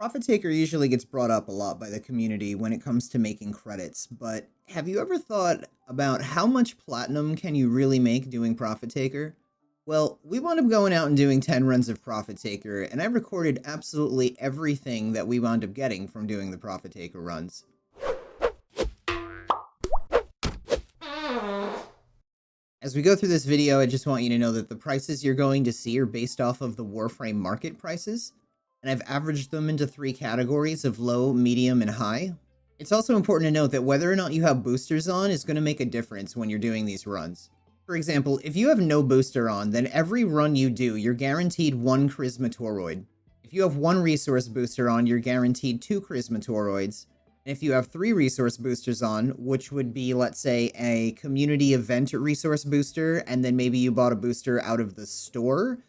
Profit Taker usually gets brought up a lot by the community when it comes to making credits, but have you ever thought about how much platinum can you really make doing Profit Taker? Well, we wound up going out and doing 10 runs of Profit Taker, and I recorded absolutely everything that we wound up getting from doing the Profit Taker runs. As we go through this video, I just want you to know that the prices you're going to see are based off of the Warframe Market prices, and I've averaged them into 3 categories of low, medium, and high. It's also important to note that whether or not you have boosters on is going to make a difference when you're doing these runs. For example, if you have no booster on, then every run you do, you're guaranteed 1 Charisma Toroid. If you have 1 resource booster on, you're guaranteed 2 Charisma Toroids. And if you have 3 resource boosters on, which would be, let's say, a community event resource booster, and then maybe you bought a booster out of the store,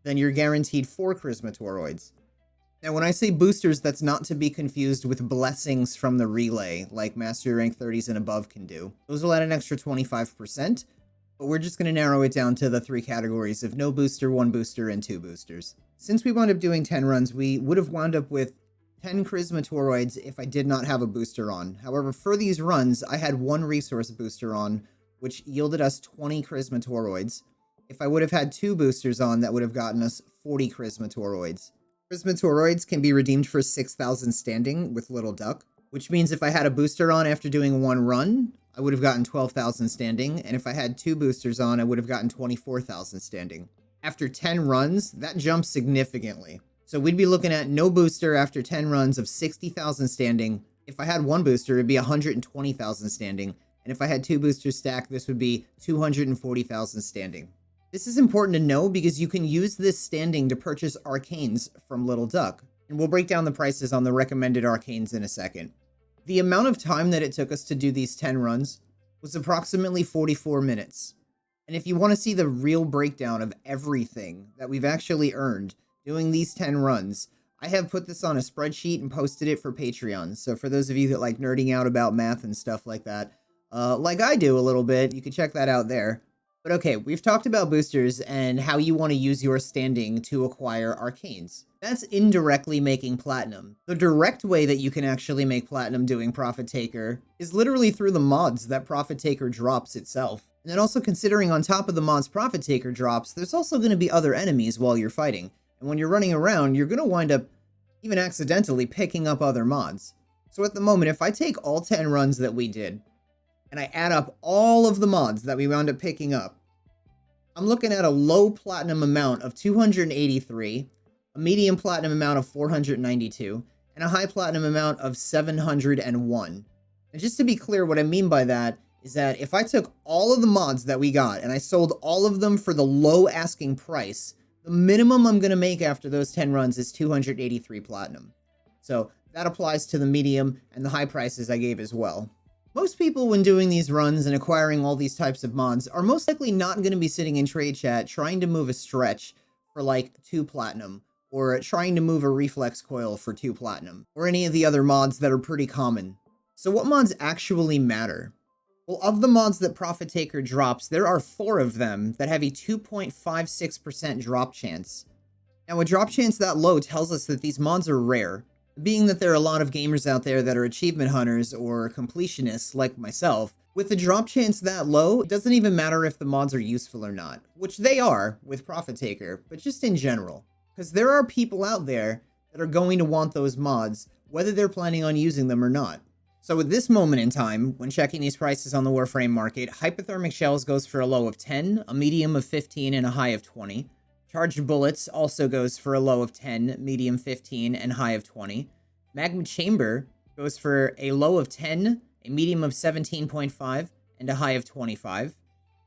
then you're guaranteed 4 Charisma Toroids. Now, when I say boosters, that's not to be confused with blessings from the relay, like Master Rank 30s and above can do. Those will add an extra 25%, but we're just going to narrow it down to the 3 categories of no booster, 1 booster, and 2 boosters. Since we wound up doing 10 runs, we would have wound up with 10 Charisma Toroids if I did not have a booster on. However, for these runs, I had 1 resource booster on, which yielded us 20 Charisma Toroids. If I would have had 2 boosters on, that would have gotten us 40 Charisma Toroids. Charisma Toroids can be redeemed for 6,000 standing with Little Duck, which means if I had a booster on after doing 1 run, I would have gotten 12,000 standing, and if I had 2 boosters on, I would have gotten 24,000 standing. After 10 runs, that jumps significantly. So we'd be looking at no booster after 10 runs of 60,000 standing. If I had 1 booster, it'd be 120,000 standing, and if I had 2 boosters stacked, this would be 240,000 standing. This is important to know because you can use this standing to purchase Arcanes from Little Duck, and we'll break down the prices on the recommended Arcanes in a second. The amount of time that it took us to do these 10 runs was approximately 44 minutes. And if you want to see the real breakdown of everything that we've actually earned doing these 10 runs, I have put this on a spreadsheet and posted it for Patreon. So for those of you that like nerding out about math and stuff like that, like I do a little bit, you can check that out there. But okay, we've talked about boosters and how you want to use your standing to acquire Arcanes. That's indirectly making platinum. The direct way that you can actually make platinum doing Profit Taker is literally through the mods that Profit Taker drops itself. And then also considering on top of the mods Profit Taker drops, there's also going to be other enemies while you're fighting. And when you're running around, you're going to wind up even accidentally picking up other mods. So at the moment, if I take all 10 runs that we did, and I add up all of the mods that we wound up picking up, I'm looking at a low platinum amount of 283, a medium platinum amount of 492, and a high platinum amount of 701. And just to be clear, what I mean by that is that if I took all of the mods that we got and I sold all of them for the low asking price, the minimum I'm going to make after those 10 runs is 283 platinum. So that applies to the medium and the high prices I gave as well. Most people, when doing these runs and acquiring all these types of mods, are most likely not going to be sitting in trade chat trying to move a stretch for like 2 platinum, or trying to move a reflex coil for 2 platinum, or any of the other mods that are pretty common. So what mods actually matter? Well, of the mods that Profit Taker drops, there are 4 of them that have a 2.56% drop chance. Now, a drop chance that low tells us that these mods are rare. Being that there are a lot of gamers out there that are achievement hunters or completionists like myself, with the drop chance that low, it doesn't even matter if the mods are useful or not, which they are with Profit Taker, but just in general. Because there are people out there that are going to want those mods, whether they're planning on using them or not. So at this moment in time, when checking these prices on the Warframe Market, Hypothermic Shells goes for a low of 10, a medium of 15, and a high of 20. Charged Bullets also goes for a low of 10, medium 15, and high of 20. Magma Chamber goes for a low of 10, a medium of 17.5, and a high of 25.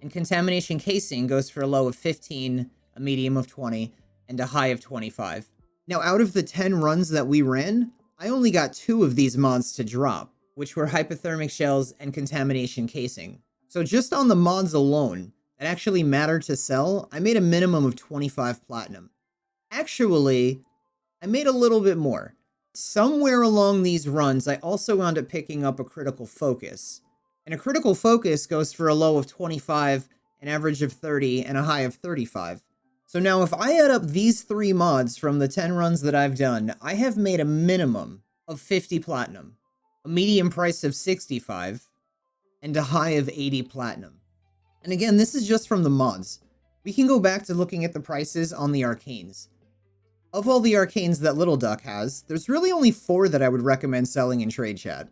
And Contamination Casing goes for a low of 15, a medium of 20, and a high of 25. Now, out of the 10 runs that we ran, I only got 2 of these mods to drop, which were Hypothermic Shells and Contamination Casing. So just on the mods alone that actually matter to sell, I made a minimum of 25 platinum. Actually, I made a little bit more. Somewhere along these runs, I also wound up picking up a Critical Focus. And a Critical Focus goes for a low of 25, an average of 30, and a high of 35. So now if I add up these 3 mods from the 10 runs that I've done, I have made a minimum of 50 platinum, a medium price of 65, and a high of 80 platinum. And again, this is just from the mods. We can go back to looking at the prices on the Arcanes. Of all the Arcanes that Little Duck has, there's really only 4 that I would recommend selling in trade chat.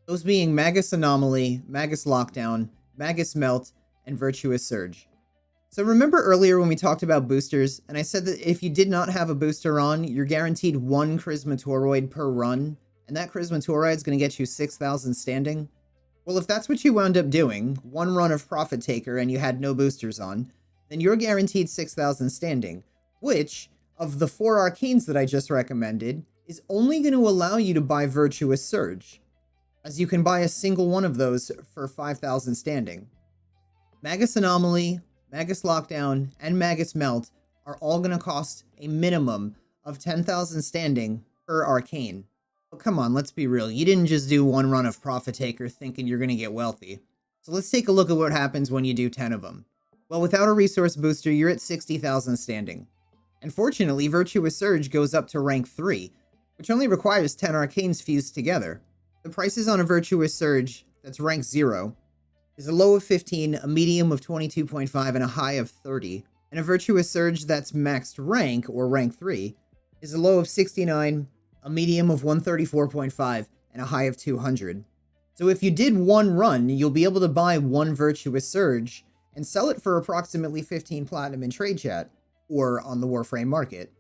Those being Magus Anomaly, Magus Lockdown, Magus Melt, and Virtuos Surge. So remember earlier when we talked about boosters, and I said that if you did not have a booster on, you're guaranteed 1 Charisma Toroid per run, and that Charisma Toroid is going to get you 6,000 standing? Well, if that's what you wound up doing, 1 run of Profit Taker and you had no boosters on, then you're guaranteed 6,000 standing, which, of the 4 Arcanes that I just recommended, is only going to allow you to buy Virtuous Surge, as you can buy a single one of those for 5,000 standing. Magus Anomaly, Magus Lockdown, and Magus Melt are all going to cost a minimum of 10,000 standing per Arcane. But come on, let's be real, you didn't just do 1 run of Profit Taker thinking you're going to get wealthy. So let's take a look at what happens when you do 10 of them. Well, without a resource booster, you're at 60,000 standing. And fortunately, Virtuous Surge goes up to rank 3, which only requires 10 Arcanes fused together. The prices on a Virtuous Surge that's rank 0 is a low of 15, a medium of 22.5, and a high of 30. And a Virtuous Surge that's maxed rank, or rank 3, is a low of 69, a medium of 134.5, and a high of 200. So if you did 1 run, you'll be able to buy 1 Virtuous Surge and sell it for approximately 15 platinum in trade chat, or on the Warframe Market.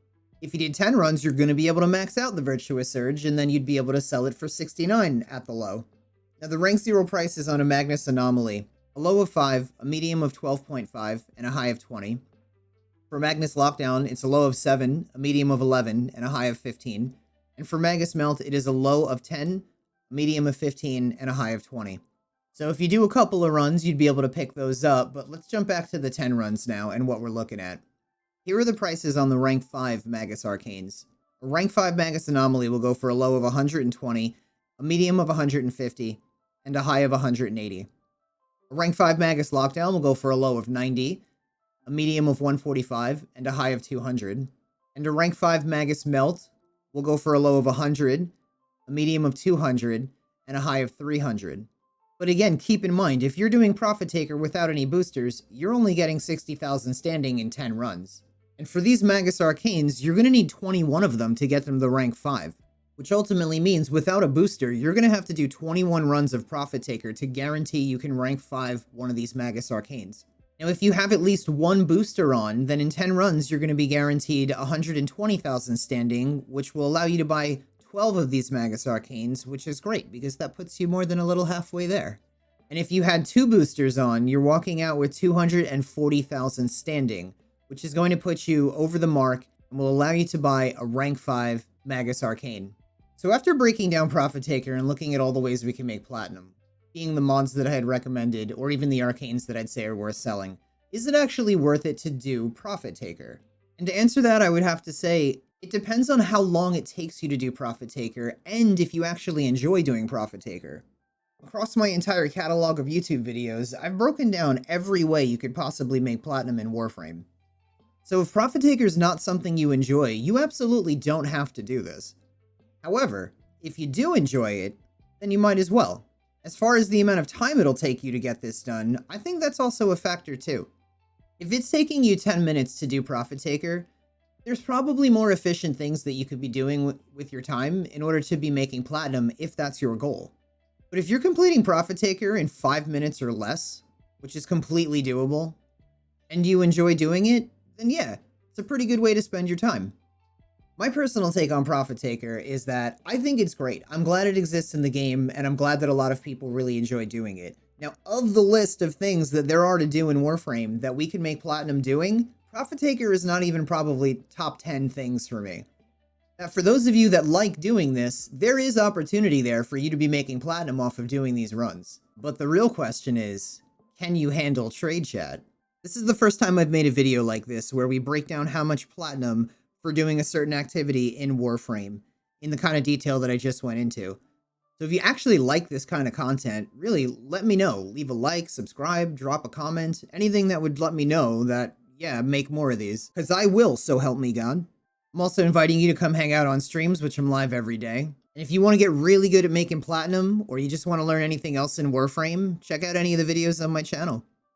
If you did 10 runs, you're going to be able to max out the Virtuous Surge, and then you'd be able to sell it for 69 at the low. Now the rank 0 price is on a Magus Anomaly, a low of 5, a medium of 12.5, and a high of 20. For Magus Lockdown, it's a low of 7, a medium of 11, and a high of 15. And for Magus Melt, it is a low of 10, a medium of 15, and a high of 20. So if you do a couple of runs, you'd be able to pick those up, but let's jump back to the 10 runs now and what we're looking at. Here are the prices on the rank 5 Magus Arcanes. A rank 5 Magus Anomaly will go for a low of 120, a medium of 150, and a high of 180. A rank 5 Magus Lockdown will go for a low of 90, a medium of 145, and a high of 200. And a rank 5 Magus Melt will go for a low of 100, a medium of 200, and a high of 300. But again, keep in mind, if you're doing Profit Taker without any boosters, you're only getting 60,000 standing in 10 runs. And for these Magus Arcanes, you're going to need 21 of them to get them to rank 5. Which ultimately means, without a booster, you're going to have to do 21 runs of Profit Taker to guarantee you can rank 5 one of these Magus Arcanes. Now, if you have at least 1 booster on, then in 10 runs, you're going to be guaranteed 120,000 standing, which will allow you to buy 12 of these Magus Arcanes, which is great, because that puts you more than a little halfway there. And if you had 2 boosters on, you're walking out with 240,000 standing, which is going to put you over the mark and will allow you to buy a rank 5 Magus Arcane. So after breaking down Profit Taker and looking at all the ways we can make platinum, being the mods that I had recommended, or even the Arcanes that I'd say are worth selling, is it actually worth it to do Profit Taker? And to answer that, I would have to say, it depends on how long it takes you to do Profit Taker, and if you actually enjoy doing Profit Taker. Across my entire catalog of YouTube videos, I've broken down every way you could possibly make platinum in Warframe. So if Profit Taker is not something you enjoy, you absolutely don't have to do this. However, if you do enjoy it, then you might as well. As far as the amount of time it'll take you to get this done, I think that's also a factor too. If it's taking you 10 minutes to do Profit Taker, there's probably more efficient things that you could be doing with your time in order to be making platinum if that's your goal. But if you're completing Profit Taker in 5 minutes or less, which is completely doable, and you enjoy doing it, then yeah, it's a pretty good way to spend your time. My personal take on Profit Taker is that I think it's great. I'm glad it exists in the game, and I'm glad that a lot of people really enjoy doing it. Now, of the list of things that there are to do in Warframe that we can make platinum doing, Profit Taker is not even probably top 10 things for me. Now, for those of you that like doing this, there is opportunity there for you to be making platinum off of doing these runs. But the real question is, can you handle trade chat? This is the first time I've made a video like this where we break down how much platinum for doing a certain activity in Warframe in the kind of detail that I just went into. So if you actually like this kind of content, really let me know. Leave a like, subscribe, drop a comment, anything that would let me know that yeah, make more of these. Because I will, so help me God. I'm also inviting you to come hang out on streams, which I'm live every day. And if you want to get really good at making platinum, or you just want to learn anything else in Warframe, check out any of the videos on my channel.